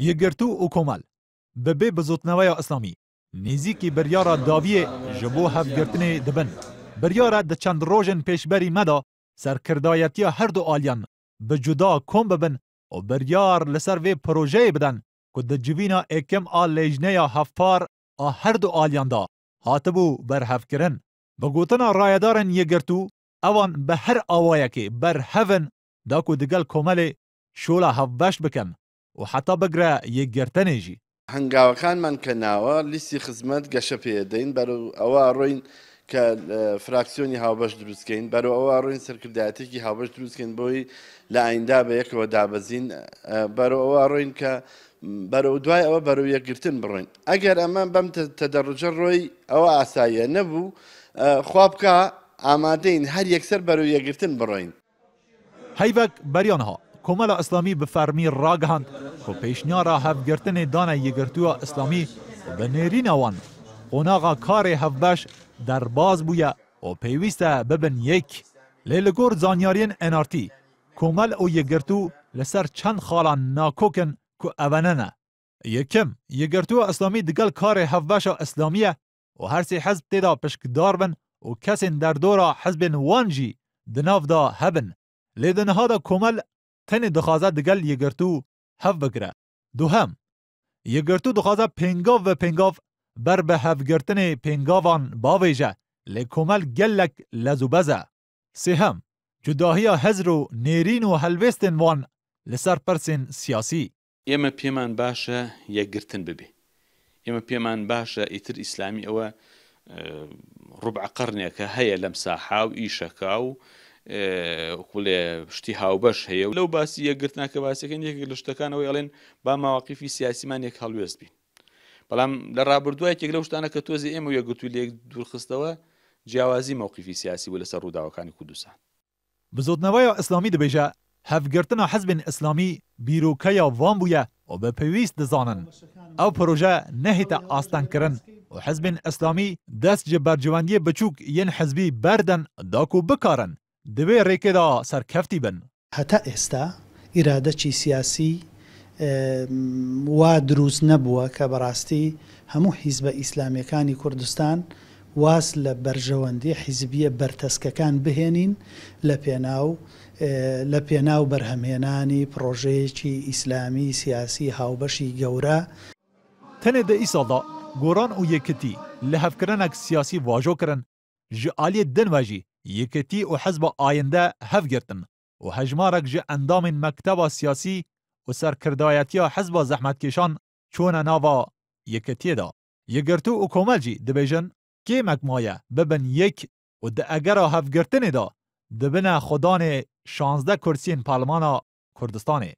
یگرتو و کومل ببه بزوتنوی اسلامی نزیکی بریارا داویه جبو هفگرتنه دبن بریارا ده چند روژن پیشبری مدا سرکردایتی هر دو آلیان به جدا کم ببن و بریار لسر وی پروژه بدن که ده جوینا اکم آل لیجنه یا هفپار هر دو آلیان دا هاتبو بر هفکرن بگوتنا رایدارن یگرتو اوان به هر آوائه که بر هفن دا که دگل کومل شولا هفبش بکن و حتی بگره یگرتنه جی هەنگاوەکانمان کە ناوە لیستی خزمەت گەشە پێدەین بەرەو ئەوە ڕۆین کە فراکسیۆنی هاوبەش دروستکەین بەرەو ئەوە ڕۆین سەرکردایەتێکی هاوبەش دروستکەین بۆی لە ئایندا بە یەکەوە دابەزین بەرەو ئەوە ڕۆین کە بەرەو دوای ئەوە بەرەو یەکگرتن بڕۆین ئەگەر ئەمە بەم تەدەڕجە ڕۆی ئەوە ئاساییە نەبوو خوا بکە ئامادەین هەر یەکسەر بەرەو یەکگرتن بڕۆین هەیڤک بەریانها کومل اسلامی به فرمی راگهاند و پیشنیارا هفگرتن دانه یگرتویا اسلامی و به نیرین آوان قناغا کار هفبش در باز بویا و پیوسته ببن یک لیلگور زانیارین انارتی کومل و یگرتو لسر چند خالان ناکوکن که اوننه یکم یگرتویا اسلامی دگل کار هفبش اسلامیه و هر سی حزب تیدا پشکدار بن و کسین در دورا حزب وانجی دناف دا هبن لیدنها دا کومل تن دخوازه دگل یگرتو هف بگره دوهم یگرتو دخوازه پنگاو و پنگاو بر به هفگرتن پنگاوان باویجه لکومل گلک لزوبزه سهم جداهی هزر و نیرین و هلوستن وان لسر پرسین سیاسی ئێمە پێمان باشە یەکگرتن ببێ ئێمە پێمان باشە ئیتر ئیسلامی ئەوە ڕوبع قەرنێکە هەیە لەم ساحا و ئیشەکە و قولێ شتی هاوبەش هەیە و لەو باسی یەکگرتناکە باسیەکەن یەکێک لە شتەکانەوەی ئەڵێن با ماواقیفی سیاسیمان یەک هەڵوێست بین بەڵام لە ڕابردووە یەکێک لەو شتانە کە تۆزی ئێمە یەکگرتووی لێک دوورخستەوە جیاوازی مووقیفی سیاسی بوو لەسەر ڕووداوەکانی کوردستان بزۆتنەوەی ئیسلامی دەبێژە هەفگرتنە حزب ئیسلامی بیرۆکەیە وان بووە و بە پێویست دەزانن ئەو پرۆژە نەهێتە ئاستانکردن و حزب ئیسلامی دەست ji bercivandiyê biçûk yên hizbî berdin dako bikarin divê rêkê da serkeftî bin. هەتا ئێستا ئیرادەکی سیاسی وا دروست نەبووە کە بەڕاستی هەموو حیزبە ئیسلامیەکانی کوردستان واز لە بەرژەوەندی حیزبیە بەرتەسکەکان بهێنین لە پێناو بەرهەمهێنانی پرۆژەیەکی ئیسلامی سیاسی هاوبەشی گەورە tenê de îsalda goran û yekitî li hevkirinek siyasî vajokirin ji aliyê din ve jî yekitî û hezba ayinde hevgirtin û hejmarek ji endamên mekteba siyasî û serkirdayetiya hezba zehmetkeşan çûne nava yekitiyê da yekgirtû û komel jî dibêjin kêmek maye bibin yek û di egera hevgirtinê da dibine xwedanê 16 kursiyên Parlemana Kurdistanê.